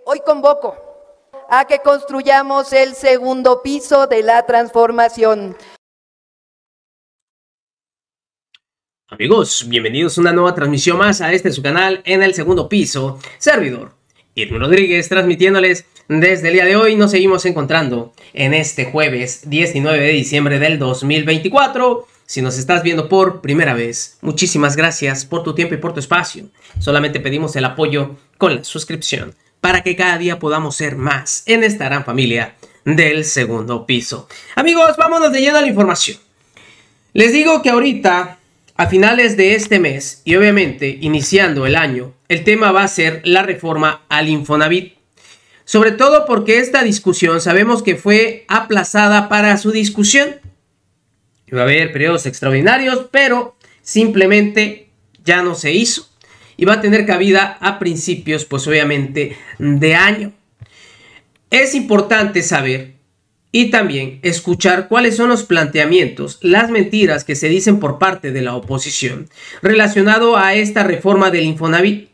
Hoy convoco a que construyamos el segundo piso de la transformación. Amigos, bienvenidos a una nueva transmisión más a su canal En el Segundo Piso. Servidor Irwin Rodríguez transmitiéndoles desde el día de hoy. Nos seguimos encontrando en este jueves 19 de diciembre del 2024. Si nos estás viendo por primera vez, muchísimas gracias por tu tiempo y por tu espacio. Solamente pedimos el apoyo con la suscripción para que cada día podamos ser más en esta gran familia del Segundo Piso. Amigos, vámonos de lleno a la información. Les digo que ahorita, a finales de este mes y obviamente iniciando el año, el tema va a ser la reforma al Infonavit. Sobre todo porque esta discusión sabemos que fue aplazada para su discusión. Iba a haber periodos extraordinarios, pero simplemente ya no se hizo. Y va a tener cabida a principios, pues obviamente, de año. Es importante saber y también escuchar cuáles son los planteamientos, las mentiras que se dicen por parte de la oposición relacionado a esta reforma del Infonavit.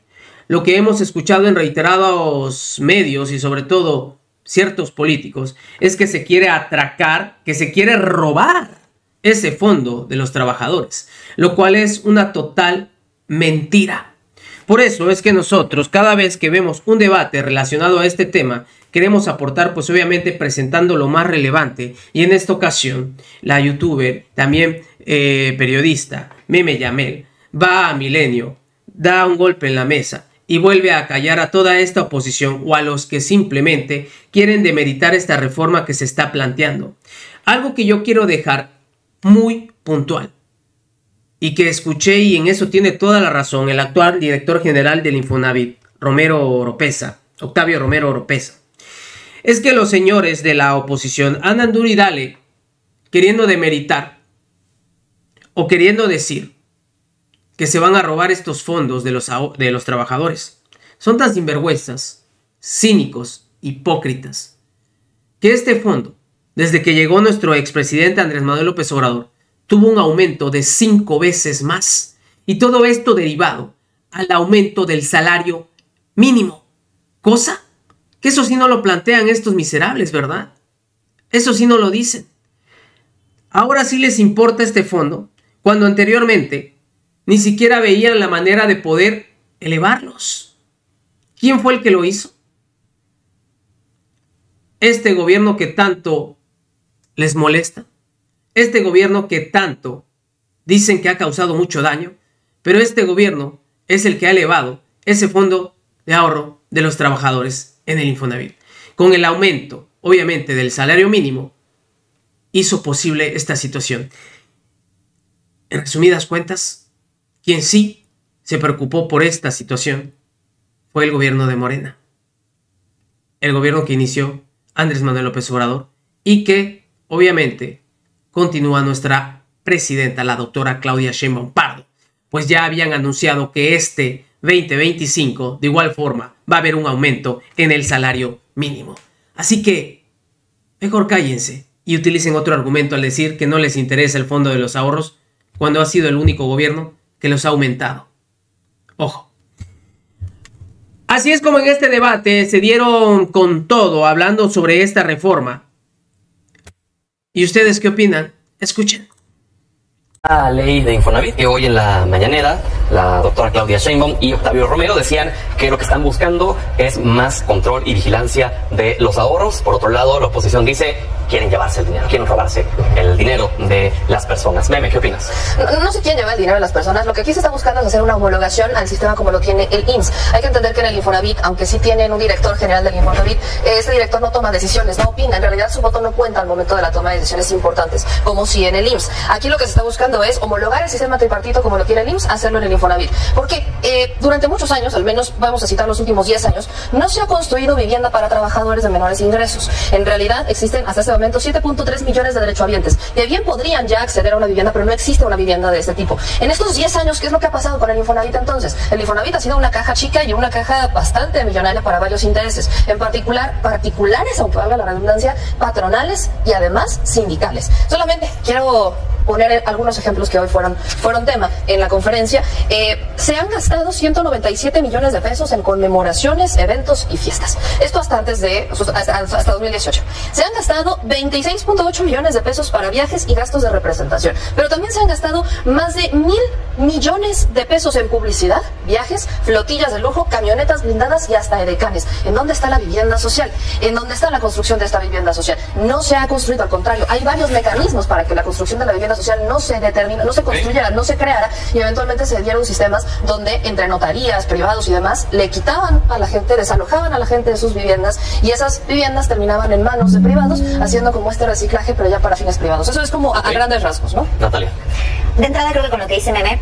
Lo que hemos escuchado en reiterados medios y sobre todo ciertos políticos es que se quiere atracar, que se quiere robar ese fondo de los trabajadores, lo cual es una total mentira. Por eso es que nosotros, cada vez que vemos un debate relacionado a este tema, queremos aportar, pues obviamente presentando lo más relevante. Y en esta ocasión, la youtuber, también periodista, Meme Yamel, va a Milenio, da un golpe en la mesa y vuelve a callar a toda esta oposición o a los que simplemente quieren demeritar esta reforma que se está planteando. Algo que yo quiero dejar muy puntual y que escuché, y en eso tiene toda la razón el actual director general del Infonavit, Octavio Romero Oropeza, es que los señores de la oposición andan duro y dale queriendo demeritar o queriendo decir que se van a robar estos fondos de los trabajadores. Son tan sinvergüenzas, cínicos, hipócritas, que este fondo, desde que llegó nuestro expresidente Andrés Manuel López Obrador, tuvo un aumento de 5 veces más. Y todo esto derivado al aumento del salario mínimo. Cosa que eso sí no lo plantean estos miserables, ¿verdad? Eso sí no lo dicen. Ahora sí les importa este fondo, cuando anteriormente ni siquiera veían la manera de poder elevarlos. ¿Quién fue el que lo hizo? Este gobierno que tanto les molesta, este gobierno que tanto dicen que ha causado mucho daño, pero este gobierno es el que ha elevado ese fondo de ahorro de los trabajadores en el Infonavit. Con el aumento, obviamente, del salario mínimo, hizo posible esta situación. En resumidas cuentas, quien sí se preocupó por esta situación fue el gobierno de Morena. El gobierno que inició Andrés Manuel López Obrador y que obviamente continúa nuestra presidenta, la doctora Claudia Sheinbaum Pardo, pues ya habían anunciado que este 2025 de igual forma va a haber un aumento en el salario mínimo. Así que mejor cállense y utilicen otro argumento al decir que no les interesa el fondo de los ahorros cuando ha sido el único gobierno que los ha aumentado. Ojo. Así es como en este debate se dieron con todo hablando sobre esta reforma. ¿Y ustedes qué opinan? Escuchen. La ley de Infonavit, que hoy en la mañanera la doctora Claudia Sheinbaum y Octavio Romero decían que lo que están buscando es más control y vigilancia de los ahorros. Por otro lado, la oposición dice quieren llevarse el dinero, quieren robarse el dinero de las personas. Meme, ¿qué opinas? No se quieren llevar el dinero de las personas. Lo que aquí se está buscando es hacer una homologación al sistema como lo tiene el IMSS. Hay que entender que en el Infonavit, aunque sí tienen un director general del Infonavit, este director no toma decisiones, no opina. En realidad su voto no cuenta al momento de la toma de decisiones importantes, como si en el IMSS. Aquí lo que se está buscando es homologar el sistema tripartito como lo tiene el IMSS, hacerlo en el Infonavit. Porque durante muchos años, al menos vamos a citar los últimos 10 años, no se ha construido vivienda para trabajadores de menores ingresos. En realidad existen hasta este momento 7.3 millones de derechohabientes que bien podrían ya acceder a una vivienda, pero no existe una vivienda de este tipo. En estos 10 años, ¿qué es lo que ha pasado con el Infonavit entonces? El Infonavit ha sido una caja chica y una caja bastante millonaria para varios intereses, en particular particulares, aunque valga la redundancia, patronales y además sindicales. Solamente quiero poner algunos ejemplos que hoy fueron tema en la conferencia. se han gastado 197 millones de pesos en conmemoraciones, eventos y fiestas. Esto hasta 2018. Se han gastado 26.8 millones de pesos para viajes y gastos de representación. Pero también se han gastado más de 1.000 millones de pesos en publicidad, viajes, flotillas de lujo, camionetas blindadas y hasta edecanes. ¿En dónde está la vivienda social? ¿En dónde está la construcción de esta vivienda social? No se ha construido, al contrario, hay varios mecanismos para que la construcción de la vivienda social no se determine, no se construyera, no se creara, y eventualmente se dieron sistemas donde entre notarías, privados y demás le quitaban a la gente, desalojaban a la gente de sus viviendas, y esas viviendas terminaban en manos de privados haciendo como este reciclaje, pero ya para fines privados. Eso es como a grandes rasgos, ¿no? Natalia. De entrada, creo que con lo que dice Meme,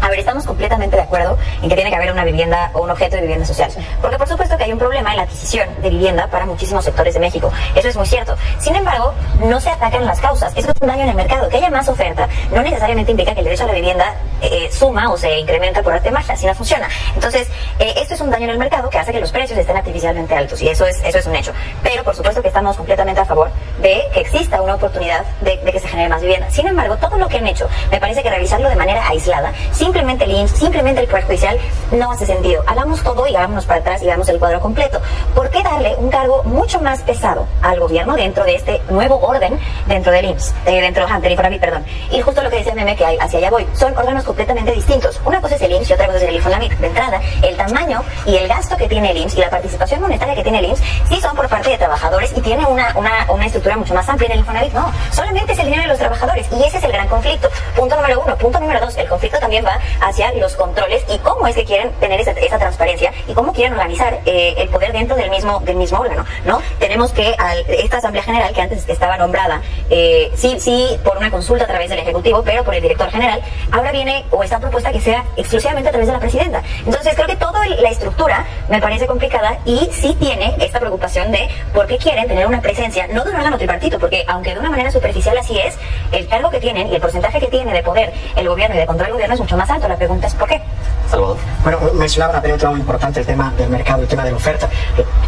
a ver, estamos completamente de acuerdo en que tiene que haber una vivienda o un objeto de vivienda social. Porque por supuesto que hay un problema en la adquisición de vivienda para muchísimos sectores de México. Eso es muy cierto. Sin embargo, no se atacan las causas. Eso es un daño en el mercado. Que haya más oferta no necesariamente implica que el derecho a la vivienda suma o se incrementa por arte de magia. Así no funciona. Entonces, esto es un daño en el mercado que hace que los precios estén artificialmente altos. Y eso es un hecho. Pero por supuesto que estamos completamente a favor de que exista una oportunidad de que se genere más vivienda. Sin embargo, todo lo que han hecho, me parece que revisarlo de manera aislada, simplemente el IMSS, simplemente el Poder Judicial, no hace sentido. Hagamos todo y hagámonos para atrás y veamos el cuadro completo. ¿Por qué darle un cargo mucho más pesado al gobierno dentro de este nuevo orden dentro del IMSS, dentro del Infonavit, perdón? Y justo lo que decía Meme, que hacia allá voy, son órganos completamente distintos. Una cosa es el IMSS y otra cosa es el Infonavit. De entrada, el tamaño y el gasto que tiene el IMSS y la participación monetaria que tiene el IMSS sí son por parte de trabajadores y tiene una estructura mucho más amplia. En el Infonavit no, solamente es el dinero de los trabajadores, y ese es el gran conflicto. Punto número uno. Punto número dos, el conflicto también va hacia los controles y cómo es que quieren tener esa transparencia y cómo quieren organizar el poder dentro del mismo órgano, ¿no? Tenemos que esta Asamblea General, que antes estaba nombrada, sí, por una consulta a través del Ejecutivo, pero por el Director General, ahora viene o está propuesta que sea exclusivamente a través de la Presidenta. Entonces creo que toda la estructura me parece complicada y sí tiene esta preocupación de por qué quieren tener una presencia, no de un órgano tripartito, porque aunque de una manera superficial así es, el cargo que tienen y el porcentaje que tiene de poder el gobierno y de control del gobierno es mucho más alto. La pregunta es ¿por qué? Salvador. Bueno, mencionaba una pregunta muy importante, el tema del mercado, el tema de la oferta.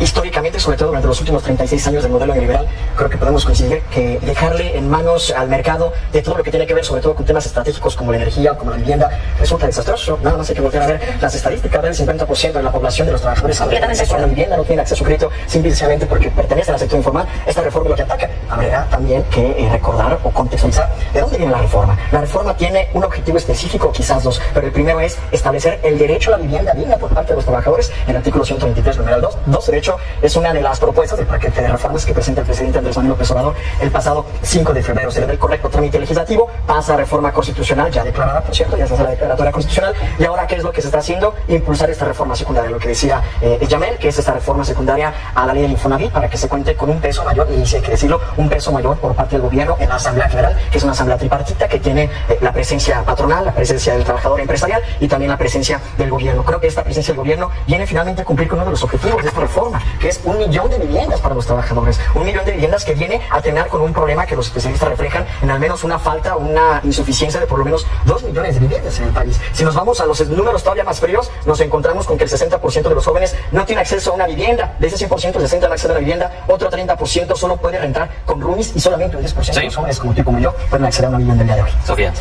Históricamente, sobre todo durante los últimos 36 años del modelo neoliberal, creo que podemos coincidir que dejarle en manos al mercado de todo lo que tiene que ver, sobre todo con temas estratégicos como la energía, como la vivienda, resulta desastroso. Nada más hay que volver a ver las estadísticas del 50% de la población de los trabajadores no tiene acceso a la vivienda, no tiene acceso a crédito, simplemente porque pertenecen al sector informal. Esta reforma lo que ataca. Habrá también que recordar o contextualizar de dónde viene la reforma. La reforma tiene un objetivo específico, quizás dos, pero el primero es establecer el derecho a la vivienda digna por parte de los trabajadores en el artículo 123, numeral 2. Dos, de hecho, es una de las propuestas del paquete de reformas que presenta el presidente Andrés Manuel López Obrador el pasado 5 de febrero. Se le da el correcto trámite legislativo, pasa a reforma constitucional, ya declarada, por cierto, ya se hace la declaratoria constitucional, y ahora, ¿qué es lo que se está haciendo? Impulsar esta reforma secundaria, lo que decía Yamel, que es esta reforma secundaria a la ley del Infonavit, para que se cuente con un peso mayor, y sí hay que decirlo, un peso mayor por parte del gobierno en la Asamblea General, que es una asamblea tripartita que tiene la presencia patronal, la presencia del trabajador empresarial y también la presencia del gobierno. Creo que esta presencia del gobierno viene finalmente a cumplir con uno de los objetivos de esta reforma, que es 1 millón de viviendas para los trabajadores, 1 millón de viviendas que viene a terminar con un problema que los especialistas reflejan en al menos una falta, una insuficiencia de por lo menos 2 millones de viviendas en el país. Si nos vamos a los números todavía más fríos, nos encontramos con que el 60% de los jóvenes no tiene acceso a una vivienda. De ese 100%, el 60% no accede a una vivienda, otro 30% solo puede rentar con roomies, y solamente un 10% de los jóvenes como tú y como yo pueden acceder a una vivienda el día de hoy. Sofía.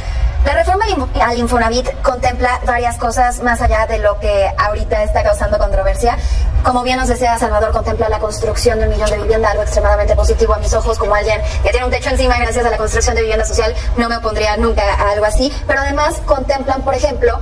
La reforma al Infonavit contempla varias cosas más allá de lo que ahorita está causando controversia. Como bien nos decía Salvador, contempla la construcción de 1 millón de vivienda, algo extremadamente positivo a mis ojos, como alguien que tiene un techo encima gracias a la construcción de vivienda social. No me opondría nunca a algo así, pero además contemplan, por ejemplo,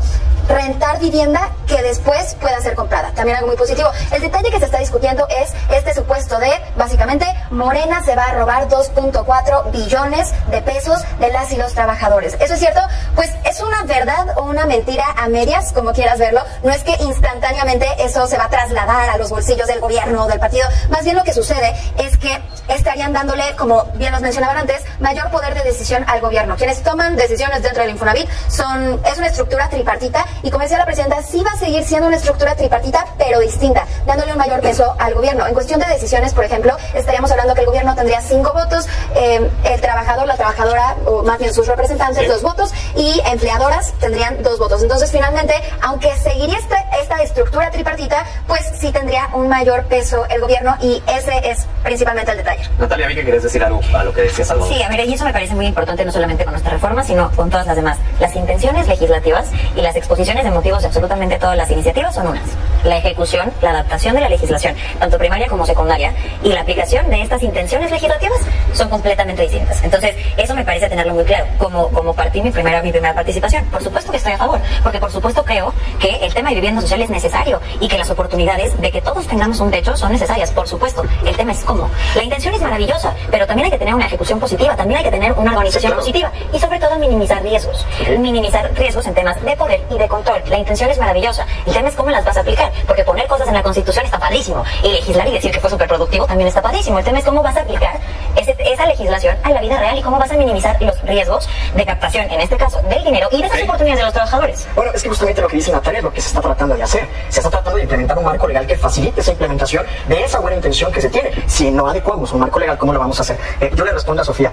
rentar vivienda que después pueda ser comprada. También algo muy positivo. El detalle que se está discutiendo es este supuesto de, básicamente, Morena se va a robar 2.4 billones de pesos de las y los trabajadores. ¿Eso es cierto? Pues es una verdad o una mentira a medias, como quieras verlo. No es que instantáneamente eso se va a trasladar a los bolsillos del gobierno o del partido. Más bien lo que sucede es que estarían dándole, como bien nos mencionaban antes, mayor poder de decisión al gobierno. Quienes toman decisiones dentro del Infonavit es una estructura tripartita, y como decía la presidenta, sí va a seguir siendo una estructura tripartita, pero distinta, dándole un mayor peso al gobierno. En cuestión de decisiones, por ejemplo, estaríamos hablando que el gobierno tendría 5 votos, el trabajador, la trabajadora, o más bien sus representantes, 2 votos, y empleadoras tendrían 2 votos. Entonces, finalmente, aunque seguiría esta estructura tripartita, pues sí tendría un mayor peso el gobierno, y ese es principalmente el detalle. Natalia, vi que querías decir algo a lo que decías, Salvador. Sí, a ver, y eso me parece muy importante, no solamente con nuestra reforma, sino con todas las demás. Las intenciones legislativas y las exposiciones exposiciones de motivos de absolutamente todas las iniciativas son unas: la ejecución, la adaptación de la legislación, tanto primaria como secundaria, y la aplicación de estas intenciones legislativas son completamente distintas. Entonces, eso me parece tenerlo muy claro. Como partí mi primera participación, por supuesto que estoy a favor, porque por supuesto creo que el tema de vivienda social es necesario y que las oportunidades de que todos tengamos un techo son necesarias, por supuesto. El tema es cómo. La intención es maravillosa, pero también hay que tener una ejecución positiva, también hay que tener una organización positiva y sobre todo minimizar riesgos. Minimizar riesgos en temas de poder y de control. La intención es maravillosa, el tema es cómo las vas a aplicar, porque poner cosas en la Constitución está padrísimo y legislar y decir que fue súper productivo también está padrísimo. El tema es cómo vas a aplicar esa legislación a la vida real y cómo vas a minimizar los riesgos de captación, en este caso, del dinero y de esas oportunidades de los trabajadores. Bueno, es que justamente lo que dice Natalia es lo que se está tratando de hacer. Se está tratando de implementar un marco legal que facilite esa implementación de esa buena intención que se tiene. Si no adecuamos un marco legal, ¿cómo lo vamos a hacer? Yo le respondo a Sofía.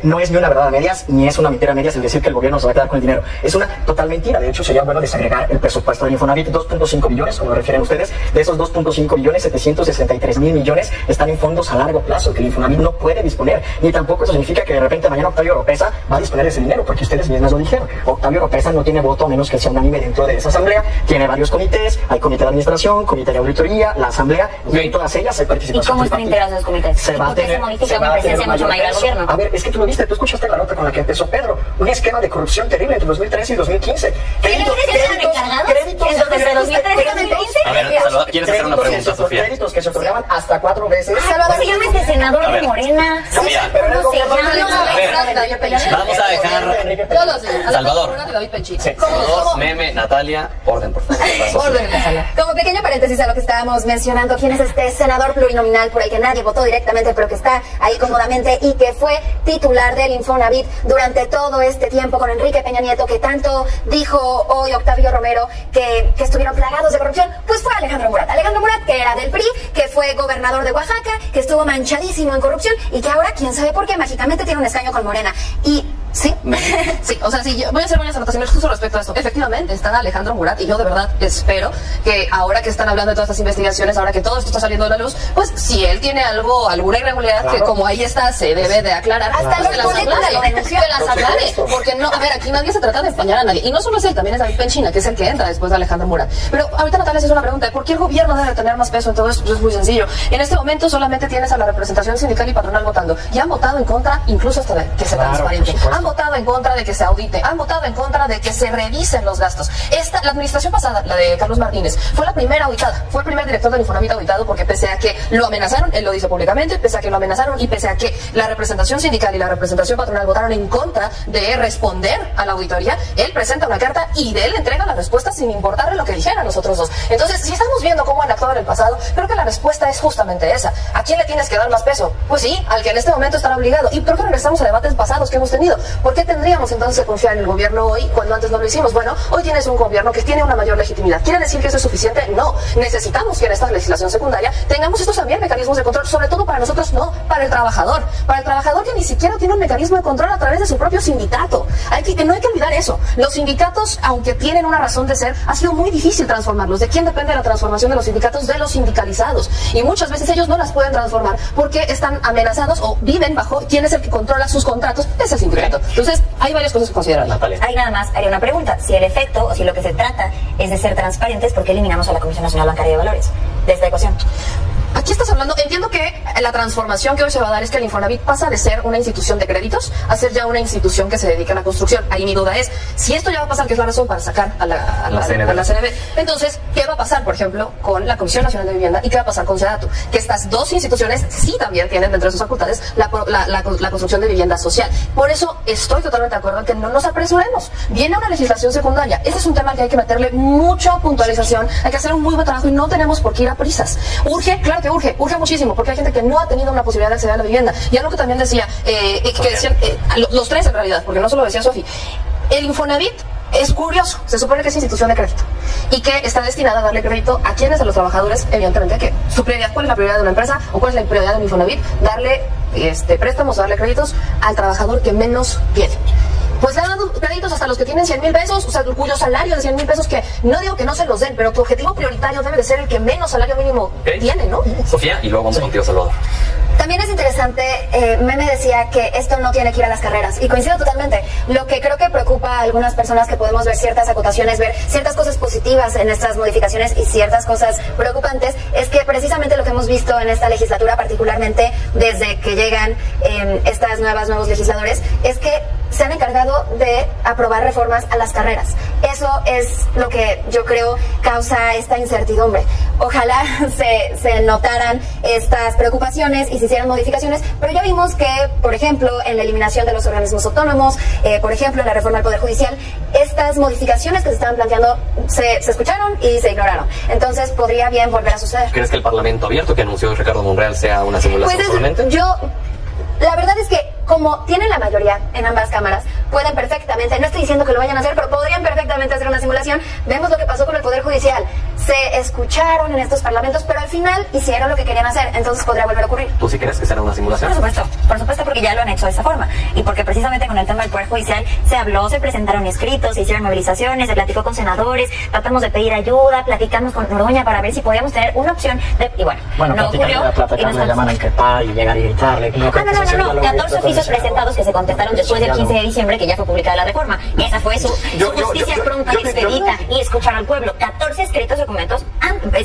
No es ni una verdad a medias, ni es una mentira a medias el decir que el gobierno se va a quedar con el dinero. Es una total mentira. De hecho, sería bueno desagregar el presupuesto del Infonavit, 2.5 billones, como lo refieren ustedes. De esos 2.5 billones, 763,000 millones están en fondos a largo plazo, que el Infonavit no puede disponer. Ni tampoco eso significa que de repente mañana Octavio Oropeza va a disponer de ese dinero, porque ustedes mismas lo dijeron. Octavio Oropeza no tiene voto a menos que sea unánime dentro de esa asamblea. Tiene varios comités, hay comité de administración, comité de auditoría, la asamblea, y en todas ellas hay participación. ¿Y cómo están integrados los comités? Se va a tener, se modifica una presencia mucho mayor al gobierno. A ver, es que tú lo viste, tú escuchaste la nota con la que empezó Pedro. Un esquema de corrupción terrible entre 2013 y 2015. Créditos desde 2013 y 2015. A ver, Salvador, ¿quieres hacer una pregunta, Sofía? Créditos que se otorgaban hasta 4 veces. Salvador, se llama este senador de Morena. Sofía, ¿Cómo se llama? vamos a dejar... Salvador. Salvador, Meme, Natalia, orden, por favor. Como pequeño paréntesis a lo que estábamos mencionando, ¿quién es este senador plurinominal por el que nadie votó directamente, pero que está ahí cómodamente y que fue titular del Infonavit durante todo este tiempo con Enrique Peña Nieto, que tanto dijo hoy Octavio Romero que estuvieron plagados de corrupción? Pues fue Alejandro Murat. Alejandro Murat, que era del PRI, que fue gobernador de Oaxaca, que estuvo manchadísimo en corrupción y que ahora, quién sabe por qué, mágicamente tiene un escaño con Morena. Y sí, sí, o sea, sí, yo voy a hacer varias anotaciones justo respecto a esto. Efectivamente, está Alejandro Murat y yo de verdad espero que ahora que están hablando de todas estas investigaciones, ahora que todo esto está saliendo a la luz, pues si él tiene alguna irregularidad, que como ahí está, se debe de aclarar. Hasta que las aclare, porque no, a ver, aquí nadie se trata de empañar a nadie. Y no solo es él, también es David Penchina, que es el que entra después de Alejandro Murat. Pero ahorita Natalia hace una pregunta: ¿por qué el gobierno debe tener más peso en todo esto? Pues es muy sencillo. En este momento solamente tienes a la representación sindical y patronal votando. Y han votado en contra, incluso hasta de que se transparente. Han votado en contra de que se audite. Han votado en contra de que se revisen los gastos. La administración pasada, la de Carlos Martínez, fue la primera auditada. Fue el primer director del Infonavit auditado, porque pese a que lo amenazaron, él lo dice públicamente, pese a que lo amenazaron y pese a que la representación sindical y la representación patronal votaron en contra de responder a la auditoría, él presenta una carta y de él entrega la respuesta sin importarle lo que dijeran los otros dos. Entonces, si estamos viendo cómo han actuado en el pasado, creo que la respuesta es justamente esa. ¿A quién le tienes que dar más peso? Pues sí, al que en este momento estará obligado. Y creo que regresamos a debates pasados que hemos tenido. ¿Por qué tendríamos entonces que confiar en el gobierno hoy cuando antes no lo hicimos? Bueno, hoy tienes un gobierno que tiene una mayor legitimidad. ¿Quiere decir que eso es suficiente? No. Necesitamos que en esta legislación secundaria tengamos estos también mecanismos de control, sobre todo para nosotros, no, para el trabajador. Para el trabajador que ni siquiera tiene un mecanismo de control a través de su propio sindicato. No hay que olvidar eso. Los sindicatos, aunque tienen una razón de ser, ha sido muy difícil transformarlos. ¿De quién depende la transformación de los sindicatos? De los sindicalizados. Y muchas veces ellos no las pueden transformar porque están amenazados o viven bajo quién es el que controla sus contratos, es el sindicato. Entonces, hay varias cosas que considerar. Natalia. Ahí nada más haría una pregunta. Si el efecto o si lo que se trata es de ser transparentes, ¿por qué eliminamos a la Comisión Nacional Bancaria de Valores de esta ecuación? Aquí estás hablando, entiendo que la transformación que hoy se va a dar es que el Infonavit pasa de ser una institución de créditos a ser ya una institución que se dedica a la construcción. Ahí mi duda es, si esto ya va a pasar, que es la razón para sacar a la CNB, entonces, ¿qué va a pasar, por ejemplo, con la Comisión Nacional de Vivienda y qué va a pasar con SEDATU? Que estas dos instituciones sí también tienen dentro de sus facultades la construcción de vivienda social. Por eso estoy totalmente de acuerdo en que no nos apresuremos. Viene una legislación secundaria. Ese es un tema al que hay que meterle mucha puntualización, hay que hacer un muy buen trabajo y no tenemos por qué ir a prisas. Urge, claro que urge muchísimo, porque hay gente que no ha tenido una posibilidad de acceder a la vivienda. Y algo que también decía, que decían, los tres en realidad, porque no solo decía Sofi, el Infonavit es curioso, se supone que es institución de crédito y que está destinada a darle crédito a quienes, a los trabajadores, evidentemente, que su prioridad, ¿cuál es la prioridad de una empresa o cuál es la prioridad del Infonavit? Darle préstamos o darle créditos al trabajador que menos tiene. pues le han dado créditos hasta los que tienen 100,000 pesos, o sea, cuyo salario de 100,000 pesos, que no digo que no se los den, pero tu objetivo prioritario debe de ser el que menos salario mínimo tiene, ¿no? Sofía, y luego vamos contigo, Salvador. También es interesante, Meme decía que esto no tiene que ir a las carreras, y coincido totalmente. Lo que creo que preocupa a algunas personas, que podemos ver ciertas acotaciones, ver ciertas cosas positivas en estas modificaciones y ciertas cosas preocupantes, es que precisamente lo que hemos visto en esta legislatura, particularmente desde que llegan estas nuevos legisladores, es que se han encargado de aprobar reformas a las carreras. Eso es lo que yo creo causa esta incertidumbre. Ojalá se notaran estas preocupaciones y se hicieran modificaciones, pero ya vimos que, por ejemplo, en la eliminación de los organismos autónomos, por ejemplo, en la reforma del Poder Judicial, estas modificaciones que se estaban planteando se escucharon y se ignoraron. Entonces, podría bien volver a suceder. ¿Crees que el Parlamento abierto que anunció Ricardo Monreal sea una simulación solamente? La verdad es que, como tienen la mayoría en ambas cámaras, pueden perfectamente, no estoy diciendo que lo vayan a hacer, pero podrían perfectamente hacer una simulación. Vemos lo que pasó con el Poder Judicial. Se escucharon en estos parlamentos, pero al final hicieron lo que querían hacer, entonces podría volver a ocurrir. ¿Tú sí crees que será una simulación? Por supuesto, porque ya lo han hecho de esa forma. Y porque precisamente con el tema del Poder Judicial se habló, se presentaron escritos, se hicieron movilizaciones, se platicó con senadores, tratamos de pedir ayuda, platicamos con Noroña para ver si podíamos tener una opción de... Y bueno, no ocurrió. Le llaman a increpar y llegar y gritarle. No. 14 oficios presentados que se contestaron después del 15 de diciembre, que ya fue publicada la reforma. Y esa fue su justicia pronta y expedita y escuchar al pueblo. 14 escritos documentos,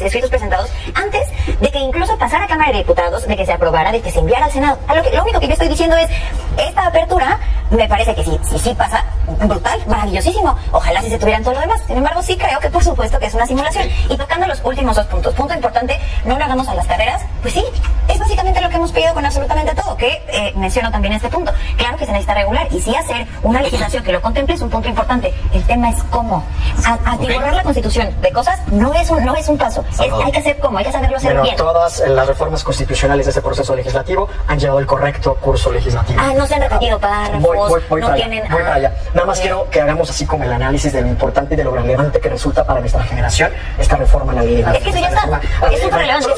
escritos presentados antes de que incluso pasara a Cámara de Diputados, de que se aprobara, de que se enviara al Senado. Lo único que yo estoy diciendo es, esta apertura me parece que sí pasa brutal, maravillosísimo. Ojalá si se tuvieran todo lo demás. Sin embargo, sí creo que por supuesto que es una simulación. Y tocando los últimos dos puntos. Punto importante, no lo hagamos a las carreras. Pues sí, es básicamente lo que hemos pedido con absolutamente todo, que menciono también este punto. Claro que se necesita regular y sí hacer una legislación que lo contemple es un punto importante. El tema es cómo. Atiborrar la Constitución de cosas no es un paso. Hay que hacer cómo, hay que saberlo hacer bien. Todas las reformas constitucionales de ese proceso legislativo han llevado el correcto curso legislativo. No se han repetido párrafos, no tienen... Voy para allá. Nada más quiero que hagamos así como el análisis de lo importante y de lo relevante que resulta para nuestra generación esta reforma a la ley. Es que eso ya está. Es súper relevante.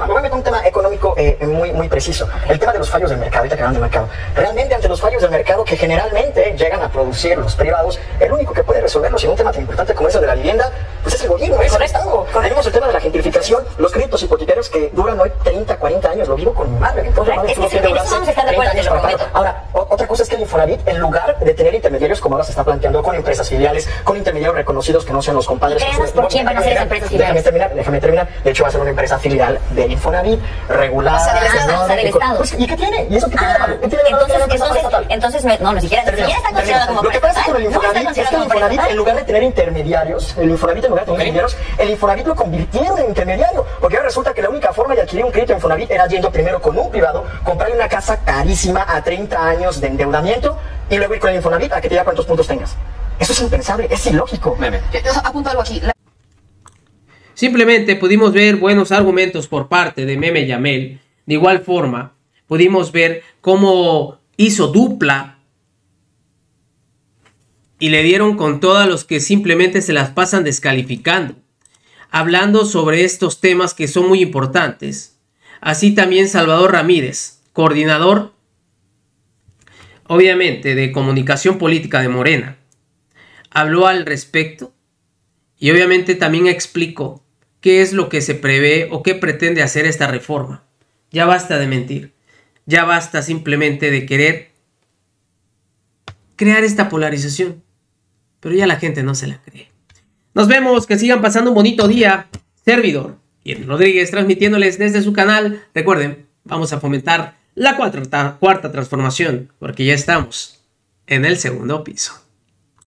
Me voy a meter un tema económico muy preciso. El tema de los fallos del mercado, ahorita que hablan del mercado. Realmente, ante los fallos del mercado que generalmente llegan a producir los privados, el único que puede resolverlos en un tema tan importante como eso de la vivienda, pues es el gobierno, es el Estado. Tenemos el tema de la gentrificación, los créditos hipotecarios que duran hoy 30, 40 años, lo vivo con mi madre. Ahora, otra cosa es que el Infonavit, en lugar de tener intermediarios como ahora se está planteando con empresas filiales, con intermediarios reconocidos que no sean los compadres. ¿Por quién van a ser esas empresas filiales? Déjame terminar. De hecho, va a ser una empresa filial del Infonavit, regulada. Del Estado. ¿Y qué tiene? ¿Y eso qué tiene de malo? Entonces, ni siquiera está considerada como lo que pasa con el Infonavit es que el Infonavit, en lugar de tener intermediarios, el Infonavit lo convirtieron en intermediario, porque ahora resulta que la única forma de adquirir un crédito en Infonavit era yendo primero con un privado, comprarle una casa carísima a 30 años de endeudamiento y luego ir con el Infonavit a que te diga cuántos puntos tengas. Eso es impensable, es ilógico. Apunto algo aquí. Simplemente pudimos ver buenos argumentos por parte de Meme Yamel. De igual forma, pudimos ver cómo hizo dupla y le dieron con todos los que simplemente se las pasan descalificando, hablando sobre estos temas que son muy importantes. Así también Salvador Ramírez, coordinador, obviamente, de comunicación política de Morena, habló al respecto y obviamente también explicó qué es lo que se prevé o qué pretende hacer esta reforma. Ya basta de mentir, ya basta simplemente de querer crear esta polarización, pero ya la gente no se la cree. Nos vemos, que sigan pasando un bonito día. Servidor Irving Rodríguez transmitiéndoles desde su canal. Recuerden, vamos a fomentar la cuarta transformación, porque ya estamos en el segundo piso.